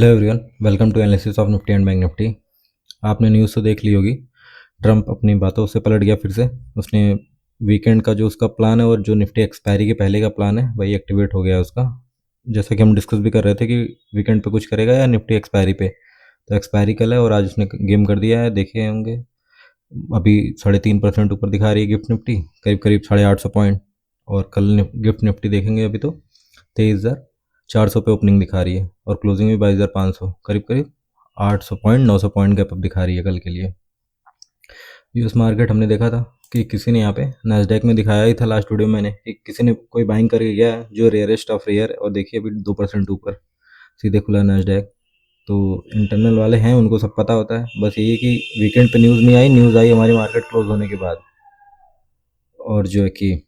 Hello everyone, welcome to analysis of Nifty and Bank Nifty. आपने news तो देख ली होगी। ट्रम्प अपनी बातों से पलट गया फिर से। उसने वीकेंड का जो उसका प्लान है और जो निफ्टी एक्सपायरी के पहले का प्लान है वही एक्टिवेट हो गया है उसका। जैसा कि हम डिस्कस भी कर रहे थे कि वीकेंड पे कुछ करेगा या निफ्टी एक्सपायरी पे। तो एक्सपायरी कल है और आज उसने गेम कर दिया है, देखे होंगे। अभी 3.5% ऊपर दिखा रही है गिफ्ट निफ्टी, करीब करीब 850 पॉइंट। और कल गिफ्ट निफ्टी देखेंगे अभी तो 23,400 पे ओपनिंग दिखा रही है और क्लोजिंग भी 22,500, करीब करीब 800 पॉइंट 900 पॉइंट गैप अप दिखा रही है कल के लिए। यूएस मार्केट हमने देखा था कि किसी ने यहाँ पे नैस्डैक में दिखाया ही था लास्ट वीडियो में मैंने कि किसी ने कोई बाइंग करके गया है जो रेयरेस्ट ऑफ रेयर, और देखिए अभी 2% ऊपर सीधे खुला नैस्डैक। तो इंटरनल वाले हैं, उनको सब पता होता है। बस ये कि वीकेंड पे न्यूज़ नहीं आई, न्यूज़ आई हमारी मार्केट क्लोज होने के बाद। और जो है कि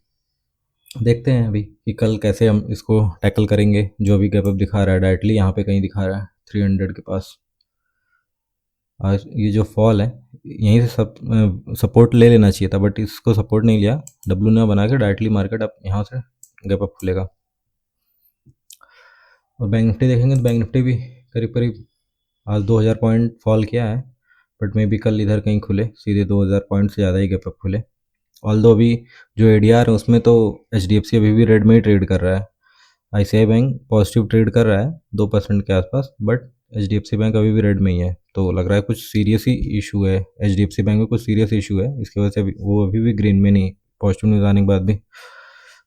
देखते हैं अभी कि कल कैसे हम इसको टैकल करेंगे। जो अभी गैप अप दिखा रहा है डायरेक्टली यहाँ पे कहीं दिखा रहा है 300 के पास। आज ये जो फॉल है यहीं से सब सपोर्ट ले लेना चाहिए था, बट इसको सपोर्ट नहीं लिया। डब्ल्यू ने बना के डायरेक्टली मार्केट अब यहाँ से गैप अप खुलेगा। और बैंक निफ्टी देखेंगे तो बैंक निफ्टी भी करीब करीब आज 2000 पॉइंट फॉल किया है, बट मे भी कल इधर कहीं खुले सीधे 2000 पॉइंट से ज़्यादा ही गैप अप खुले। ऑल्दो अभी जो एडीआर है उसमें तो एचडीएफसी अभी भी रेड में ही ट्रेड कर रहा है। आईसीआई बैंक पॉजिटिव ट्रेड कर रहा है 2% के आसपास, बट एचडीएफसी बैंक अभी भी रेड में ही है। तो लग रहा है कुछ सीरियस ही इशू है, एचडीएफसी बैंक में कुछ सीरियस इशू है, इसकी वजह से वो अभी भी ग्रीन में नहीं, पॉजिटिव न्यूज़ आने के बाद भी।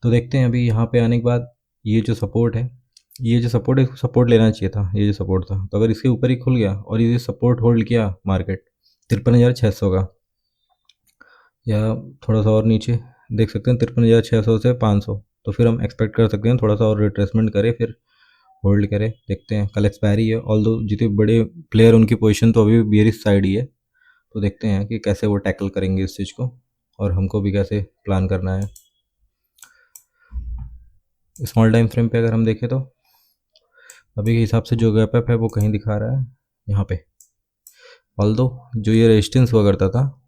तो देखते हैं अभी यहाँ पे आने के बाद ये जो सपोर्ट है, ये जो सपोर्ट है इसको सपोर्ट लेना चाहिए था। ये जो सपोर्ट था तो अगर इसके ऊपर ही खुल गया और ये सपोर्ट होल्ड किया मार्केट 53,600 का, या थोड़ा सा और नीचे देख सकते हैं 53,600 से 500, तो फिर हम एक्सपेक्ट कर सकते हैं थोड़ा सा और रिट्रेसमेंट करे, फिर होल्ड करे। देखते हैं, कल एक्सपायरी है। ऑल्दो जितने बड़े प्लेयर उनकी पोजीशन तो अभी भी बियरिश साइड ही है। तो देखते हैं कि कैसे वो टैकल करेंगे इस चीज़ को और हमको भी कैसे प्लान करना है। स्मॉल टाइम फ्रेम पे अगर हम देखें तो अभी के हिसाब से जो गैप अप है वो कहीं दिखा रहा है यहाँ पे। ऑल्दो जो ये रेजिस्टेंस हुआ करता था,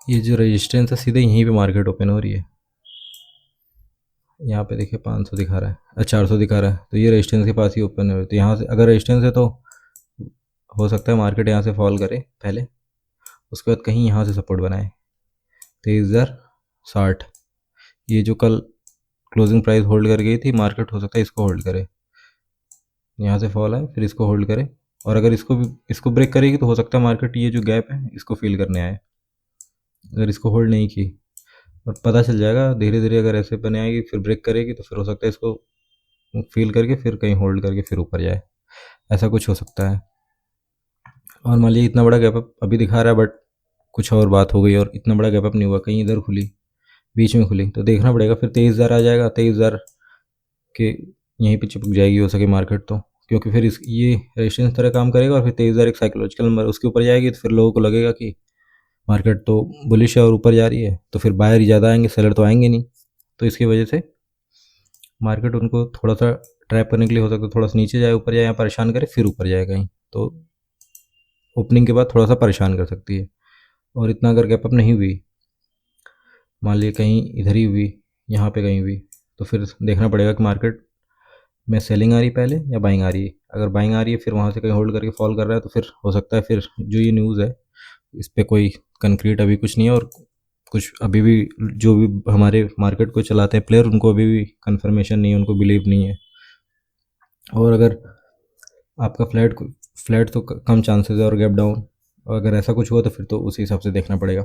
ये जो रेजिस्टेंस है सीधे यहीं पे मार्केट ओपन हो रही है। यहाँ पे देखिए 500 दिखा रहा है, 400 दिखा रहा है, तो ये रेजिस्टेंस के पास ही ओपन हो रही है। तो यहाँ से अगर रेजिस्टेंस है तो हो सकता है मार्केट यहाँ से फॉल करे पहले, उसके बाद कहीं यहाँ से सपोर्ट बनाए 23,060। ये जो कल क्लोजिंग प्राइस होल्ड कर गई थी मार्केट, हो सकता है इसको होल्ड करे। यहाँ से फॉल आए फिर इसको होल्ड करे, और अगर इसको ब्रेक करेगी तो हो सकता है मार्केट ये जो गैप है इसको फील करने आए। अगर इसको होल्ड नहीं की और पता चल जाएगा धीरे धीरे, अगर ऐसे बने आएगी फिर ब्रेक करेगी तो फिर हो सकता है इसको फील करके फिर कहीं होल्ड करके फिर ऊपर जाए, ऐसा कुछ हो सकता है। और मान लीजिए इतना बड़ा गैप अप अभी दिखा रहा है, बट कुछ और बात हो गई और इतना बड़ा गैप अप नहीं हुआ, कहीं इधर खुली, बीच में खुली, तो देखना पड़ेगा। फिर 23,000 आ जाएगा, 23,000 के यहीं पे चिपक जाएगी हो सके मार्केट तो, क्योंकि फिर इस ये रेजिस्टेंस तरह काम करेगा और फिर 23,000 एक साइकोलॉजिकल नंबर उसके ऊपर जाएगी, तो फिर लोगों को लगेगा कि मार्केट तो बुलिश है और ऊपर जा रही है, तो फिर बायर ही ज़्यादा आएंगे, सेलर तो आएंगे नहीं। तो इसकी वजह से मार्केट उनको थोड़ा सा ट्रैप करने के लिए हो सकता है थोड़ा सा नीचे जाए, ऊपर जाए, या परेशान करे फिर ऊपर जाए कहीं, तो ओपनिंग के बाद थोड़ा सा परेशान कर सकती है। और इतना अगर गैप अप नहीं हुई, मान लीजिए कहीं इधर ही हुई, यहाँ पे कहीं हुई, तो फिर देखना पड़ेगा कि मार्केट में सेलिंग आ रही है पहले या बाइंग आ रही है। अगर बाइंग आ रही है फिर वहाँ से कहीं होल्ड करके फॉल कर रहा है, तो फिर हो सकता है फिर जो ये न्यूज़ है इस पर कोई कंक्रीट अभी कुछ नहीं है, और कुछ अभी भी जो भी हमारे मार्केट को चलाते हैं प्लेयर उनको अभी भी कंफर्मेशन नहीं है, उनको बिलीव नहीं है। और अगर आपका फ्लैट तो कम चांसेस है और गैप डाउन, और अगर ऐसा कुछ हुआ तो फिर तो उसी हिसाब से देखना पड़ेगा।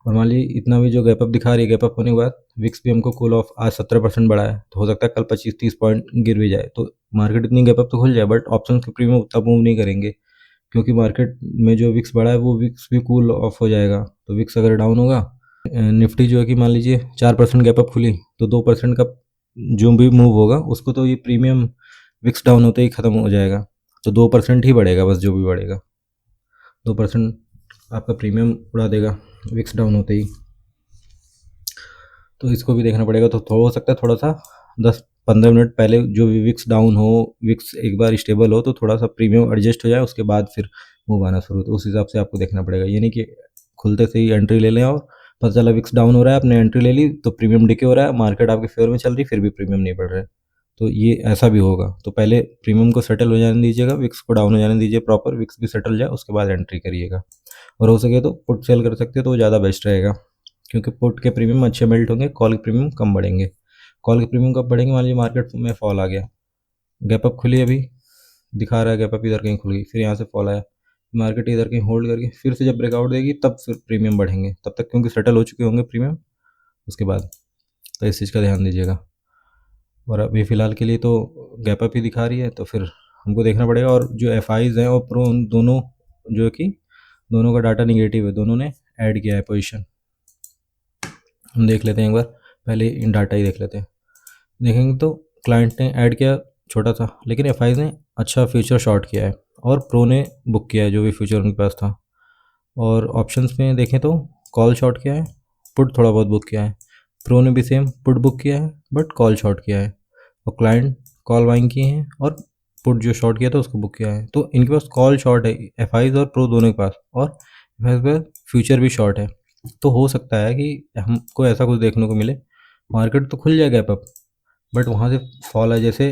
और मान लीजिए इतना भी जो गैप अप दिखा रही है, गैप अप होने के बाद विक्स भी हमको कूल ऑफ आज 17% बढ़ा है, तो हो सकता है कल 25-30 पॉइंट गिर भी जाए। तो मार्केट इतनी गैप अप तो खुल जाए, बट ऑप्शन के प्रीमियम उतना मूव नहीं करेंगे, क्योंकि मार्केट में जो विक्स बढ़ा है वो विक्स भी कूल ऑफ हो जाएगा। तो विक्स अगर डाउन होगा, निफ्टी जो है कि मान लीजिए 4% गैप अप खुली, तो 2% का जो भी मूव होगा उसको तो ये प्रीमियम विक्स डाउन होते ही ख़त्म हो जाएगा। तो 2% ही बढ़ेगा बस, जो भी बढ़ेगा 2% आपका प्रीमियम उड़ा देगा विक्स डाउन होते ही। तो इसको भी देखना पड़ेगा। तो हो सकता है थोड़ा सा 10-15 मिनट पहले जो भी विक्स डाउन हो, विक्स एक बार स्टेबल हो, तो थोड़ा सा प्रीमियम एडजस्ट हो जाए, उसके बाद फिर मूव आना शुरू, तो उस हिसाब से आपको देखना पड़ेगा। ये नहीं कि खुलते से ही एंट्री ले लें और पता चला विक्स डाउन हो रहा है, आपने एंट्री ले ली तो प्रीमियम डिके हो रहा है, मार्केट आपके फेवर में चल रही, फिर भी प्रीमियम नहीं बढ़ रहा है, तो ये ऐसा भी होगा। तो पहले प्रीमियम को सेटल हो जाने दीजिएगा, विक्स को डाउन हो जाने दीजिए प्रॉपर, विक्स भी सेटल जाए उसके बाद एंट्री करिएगा। और हो सके तो पुट सेल कर सकते हो तो वो ज़्यादा बेस्ट रहेगा, क्योंकि पुट के प्रीमियम अच्छे मेल्ट होंगे, कॉल के प्रीमियम कम बढ़ेंगे। कॉल के प्रीमियम कब बढ़ेंगे? मान लीजिए मार्केट में फॉल आ गया, गैप अप खुली, अभी दिखा रहा है गैप अप इधर कहीं खुल गई, फिर यहाँ से फॉल आया, मार्केट इधर कहीं होल्ड करके फिर से जब ब्रेकआउट देगी तब फिर प्रीमियम बढ़ेंगे, तब तक क्योंकि सेटल हो चुके होंगे प्रीमियम उसके बाद। तो इस चीज़ का ध्यान दीजिएगा। और अभी फ़िलहाल के लिए तो गैप अप ही दिखा रही है, तो फिर हमको देखना पड़ेगा। और जो एफ आईज़ हैं और प्रो, दोनों जो कि दोनों का डाटा निगेटिव है, दोनों ने ऐड किया है पोजीशन। हम देख लेते हैं एक बार, पहले इन डाटा ही देख लेते हैं। देखेंगे तो क्लाइंट ने ऐड किया छोटा सा, लेकिन एफ ने अच्छा फ्यूचर शॉर्ट किया है, और प्रो ने बुक किया है जो भी फ्यूचर उनके पास था। और ऑप्शंस में देखें तो कॉल शॉर्ट किया है, पुट थोड़ा बहुत बुक किया है। प्रो ने भी सेम पुट बुक किया है बट कॉल शॉर्ट किया है, और क्लाइंट कॉल बाइंग किए हैं और पुट जो शॉर्ट किया था उसको बुक किया है। तो इनके पास कॉल शॉर्ट है एफ और प्रो दोनों के पास, और एफ आई पे फ्यूचर भी शॉर्ट है। तो हो सकता है कि हमको ऐसा कुछ देखने को मिले, मार्केट तो खुल जाएगा गैप अप, बट वहाँ से फॉल है। जैसे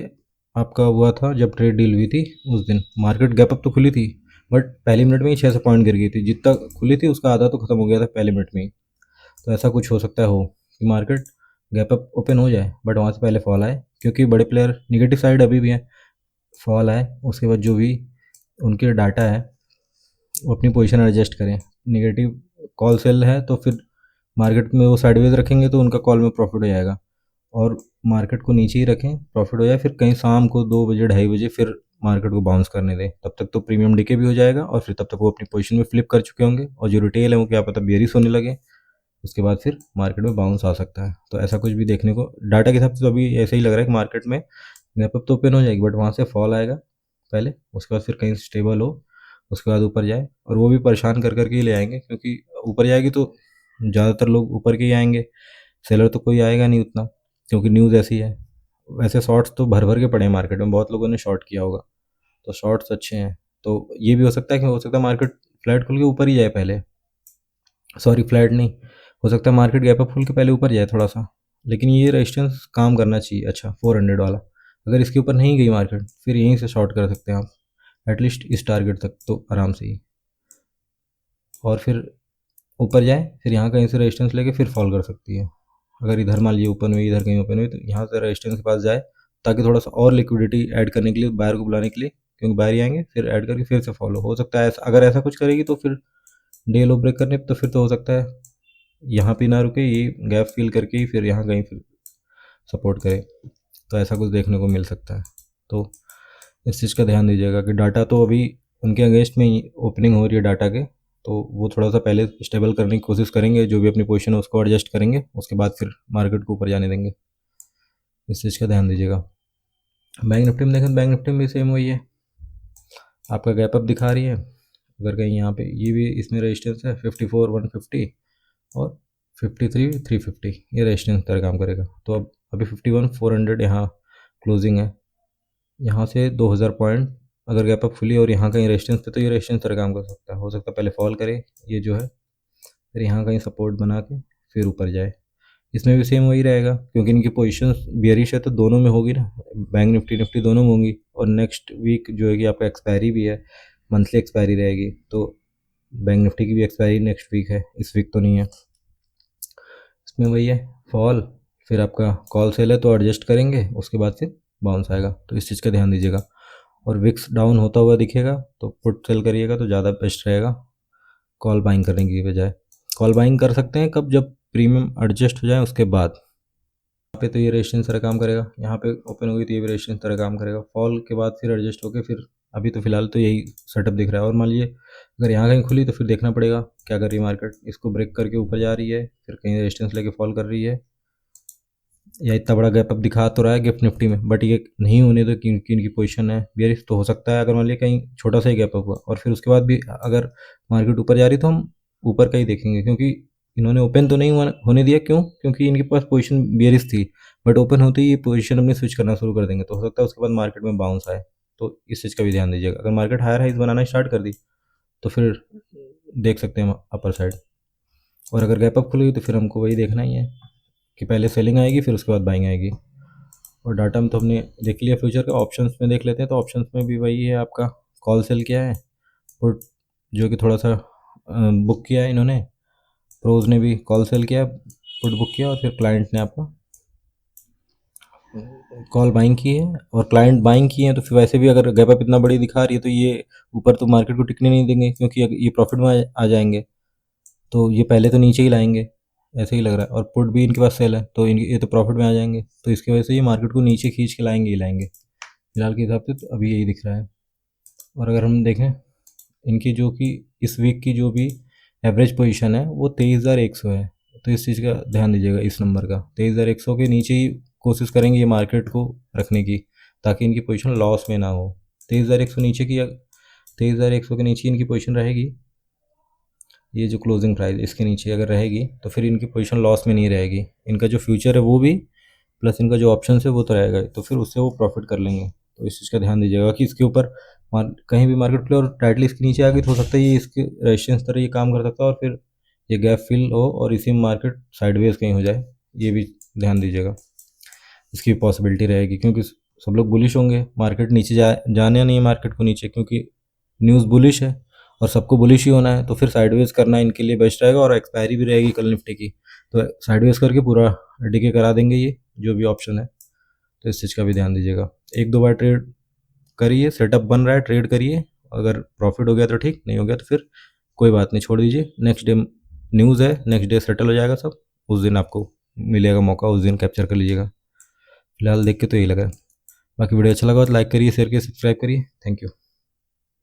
आपका हुआ था जब ट्रेड डील हुई थी उस दिन, मार्केट गैप अप तो खुली थी बट पहली मिनट में ही 600 पॉइंट गिर गई थी, जितना खुली थी उसका आधा तो खत्म हो गया था पहले मिनट में ही। तो ऐसा कुछ हो सकता है हो कि मार्केट गैप अप ओपन हो जाए बट वहाँ से पहले फॉल आए, क्योंकि बड़े प्लेयर निगेटिव साइड अभी भी है, फॉल आए उसके बाद जो भी उनके डाटा है वो अपनी पोजीशन एडजस्ट करें। निगेटिव कॉल सेल है तो फिर मार्केट में वो साइडवेज रखेंगे तो उनका कॉल में प्रॉफिट हो जाएगा, और मार्केट को नीचे ही रखें प्रॉफिट हो जाए, फिर कहीं शाम को 2 बजे 2:30 बजे फिर मार्केट को बाउंस करने दें, तब तक तो प्रीमियम डीके भी हो जाएगा और फिर तब तक वो अपनी पोजीशन में फ्लिप कर चुके होंगे, और जो रिटेल है वो क्या पता बेरिश होने लगे, उसके बाद फिर मार्केट में बाउंस आ सकता है। तो ऐसा कुछ भी देखने को डाटा के हिसाब से तो अभी ऐसा ही लग रहा है कि मार्केट में गैप अप तो ओपन हो जाएगी बट वहाँ से फॉल आएगा पहले, उसके बाद फिर कहीं स्टेबल हो, उसके बाद ऊपर जाए, और वो भी परेशान कर करके ही ले आएंगे, क्योंकि ऊपर जाएगी तो ज़्यादातर लोग ऊपर के ही आएंगे, सेलर तो कोई आएगा नहीं उतना, क्योंकि न्यूज़ ऐसी है। वैसे शॉर्ट्स तो भर भर के पड़े हैं मार्केट में, बहुत लोगों ने शॉर्ट किया होगा, तो शॉर्ट्स अच्छे हैं। तो ये भी हो सकता है कि हो सकता है मार्केट फ्लैट खुल के ऊपर ही जाए पहले, सॉरी फ्लैट नहीं, हो सकता है मार्केट गैप अप खुल के पहले ऊपर जाए थोड़ा सा, लेकिन ये रेजिस्टेंस काम करना चाहिए अच्छा 400 वाला। अगर इसके ऊपर नहीं गई मार्केट फिर यहीं से शॉर्ट कर सकते हैं आप एटलीस्ट इस टारगेट तक तो आराम से ही, और फिर ऊपर जाए फिर यहाँ कहीं से रेजिस्टेंस लेके फिर फॉल कर सकती है। अगर इधर मान लीजिए ओपन हुई, इधर कहीं ओपन हुई, तो यहाँ से रेजिस्टेंस के पास जाए, ताकि थोड़ा सा और लिक्विडिटी ऐड करने के लिए बायर को बुलाने के लिए, क्योंकि बायर ही आएंगे फिर ऐड करके फिर से फॉलो हो सकता है। ऐसा अगर ऐसा कुछ करेगी तो फिर डे लो ब्रेक करने तो फिर तो हो सकता है यहाँ पे ना रुके, ये गैप फिल करके ही फिर यहाँ कहीं फिर सपोर्ट करे, तो ऐसा कुछ देखने को मिल सकता है। तो इस चीज़ का ध्यान दीजिएगा कि डाटा तो अभी उनके अगेंस्ट में ही ओपनिंग हो रही है डाटा के, तो वो थोड़ा सा पहले स्टेबल करने की कोशिश करेंगे, जो भी अपनी पोजीशन है उसको एडजस्ट करेंगे, उसके बाद फिर मार्केट को ऊपर जाने देंगे। इस चीज़ का ध्यान दीजिएगा। बैंक निफ्टी में देखें, बैंक निफ्टी में भी सेम वही है, आपका गैप अप दिखा रही है। अगर कहीं यहाँ पे ये भी इसमें रेजिस्टेंस है 54,150 और 53,350, ये रेजिस्टेंस तरह काम करेगा। तो अब अभी 51,400 यहाँ क्लोजिंग है, यहाँ से 2,000 पॉइंट अगर गैप अप खुली और यहाँ कहीं रेजिस्टेंस पे, तो ये रेजिस्टेंस तरह काम कर सकता है। हो सकता है पहले फॉल करे ये जो है, फिर यहाँ कहीं सपोर्ट बना के फिर ऊपर जाए। इसमें भी सेम वही रहेगा, क्योंकि इनकी पोजीशंस बियरिश है तो दोनों में होगी ना, बैंक निफ्टी निफ्टी दोनों में होंगी। और नेक्स्ट वीक जो है कि आपका एक्सपायरी भी है, मंथली एक्सपायरी रहेगी, तो बैंक निफ्टी की भी एक्सपायरी नेक्स्ट वीक है, इस वीक तो नहीं है। इसमें वही है फॉल, फिर आपका कॉल सेल है तो एडजस्ट करेंगे, उसके बाद फिर बाउंस आएगा, तो इस चीज़ का ध्यान दीजिएगा। और विक्स डाउन होता हुआ दिखेगा तो पुट सेल करिएगा तो ज़्यादा बेस्ट रहेगा कॉल बाइंग करने की बजाय। कॉल बाइंग कर सकते हैं कब? जब प्रीमियम एडजस्ट हो जाए उसके बाद। यहाँ पे तो ये रेजिस्टेंस तरह काम करेगा, यहाँ पे ओपन होगी तो ये भी रेजिस्टेंस तरह काम करेगा, फॉल के बाद फिर एडजस्ट होके फिर अभी तो फिलहाल तो यही सेटअप दिख रहा है। और मान लीजिए अगर यहाँ कहीं खुली तो फिर देखना पड़ेगा क्या कर रही है मार्केट, इसको ब्रेक करके ऊपर जा रही है, फिर कहीं रेजिस्टेंस लेके फॉल कर रही है, या इतना बड़ा गैप अप दिखा तो रहा है गिफ्ट निफ्टी में, बट ये नहीं होने दो कि इनकी पोजीशन है बेयरिश, तो हो सकता है अगर मान लीजिए कहीं छोटा सा ही गैप अप हुआ और फिर उसके बाद भी अगर मार्केट ऊपर जा रही तो हम ऊपर का ही देखेंगे, क्योंकि इन्होंने ओपन तो नहीं होने दिया। क्यों? क्योंकि इनके पास पोजीशन बेयरिश थी, बट ओपन होते ही ये पोजीशन अपनी स्विच करना शुरू कर देंगे, तो हो सकता है उसके बाद मार्केट में बाउंस आए। तो इस चीज़ का भी ध्यान दीजिएगा। अगर मार्केट हायर हाइज बनाना स्टार्ट कर दी तो फिर देख सकते हैं हम अपर साइड, और अगर गैप अप खुलेगी तो फिर हमको वही देखना ही है कि पहले सेलिंग आएगी फिर उसके बाद बाइंग आएगी। और डाटा में तो हमने देख लिया, फ्यूचर के ऑप्शंस में देख लेते हैं। तो ऑप्शंस में भी वही है, आपका कॉल सेल किया है, पुट जो कि थोड़ा सा बुक किया है इन्होंने, प्रोज ने भी कॉल सेल किया, पुट बुक किया, और फिर क्लाइंट ने आपका कॉल बाइंग की है और क्लाइंट बाइंग किए हैं। तो फिर वैसे भी अगर गैप अप इतना बड़ी दिखा रही है तो ये ऊपर तो मार्केट को टिकने नहीं देंगे, क्योंकि ये प्रॉफिट में आ जाएंगे, तो ये पहले तो नीचे ही लाएंगे, ऐसे ही लग रहा है। और पुट भी इनके पास सेल है, तो इनके ये तो प्रॉफिट में आ जाएंगे, तो इसकी वजह से ये मार्केट को नीचे खींच के लाएंगे ही लाएंगे फिलहाल के हिसाब से। तो अभी यही दिख रहा है। और अगर हम देखें इनकी जो कि इस वीक की जो भी एवरेज पोजीशन है वो 23,100 है, तो इस चीज़ का ध्यान दीजिएगा। इस नंबर का 23,100 के नीचे ही कोशिश करेंगे ये मार्केट को रखने की, ताकि इनकी पोजीशन लॉस में ना हो। 23,100 नीचे की, 23,100 के नीचे इनकी पोजीशन रहेगी, ये जो क्लोजिंग प्राइस इसके नीचे अगर रहेगी तो फिर इनकी पोजीशन लॉस में नहीं रहेगी। इनका जो फ्यूचर है वो भी, प्लस इनका जो ऑप्शन है वो तो रहेगा, तो फिर उससे वो प्रॉफिट कर लेंगे। तो इस चीज़ का ध्यान दीजिएगा कि इसके ऊपर कहीं भी मार्केट प्ले और टाइटली इसके नीचे आ गई तो हो सकता है ये इसके रेजिस्टेंस तरह ये काम कर सकता है, और फिर ये गैप फिल हो और इसी में मार्केट साइडवेज कहीं हो जाए, ये भी ध्यान दीजिएगा। इसकी पॉसिबिलिटी रहेगी, क्योंकि सब लोग बुलिश होंगे, मार्केट नीचे जाने नहीं है मार्केट को नीचे, क्योंकि न्यूज़ बुलिश है और सबको बुलिश ही होना है, तो फिर साइडवेज करना इनके लिए बेस्ट रहेगा। और एक्सपायरी भी रहेगी कल निफ्टी की, तो साइडवेज करके पूरा डीके करा देंगे ये जो भी ऑप्शन है। तो इस चीज़ का भी ध्यान दीजिएगा। एक दो बार ट्रेड करिए, सेटअप बन रहा है, ट्रेड करिए, अगर प्रॉफिट हो गया तो ठीक, नहीं हो गया तो फिर कोई बात नहीं, छोड़ दीजिए। नेक्स्ट डे न्यूज़ है, नेक्स्ट डे सेटल हो जाएगा सब, उस दिन आपको मिलेगा मौका, उस दिन कैप्चर कर लीजिएगा। फिलहाल देख के तो यही लगा। बाकी वीडियो अच्छा लगा तो लाइक करिए, शेयर करिए, सब्सक्राइब करिए। Thank you.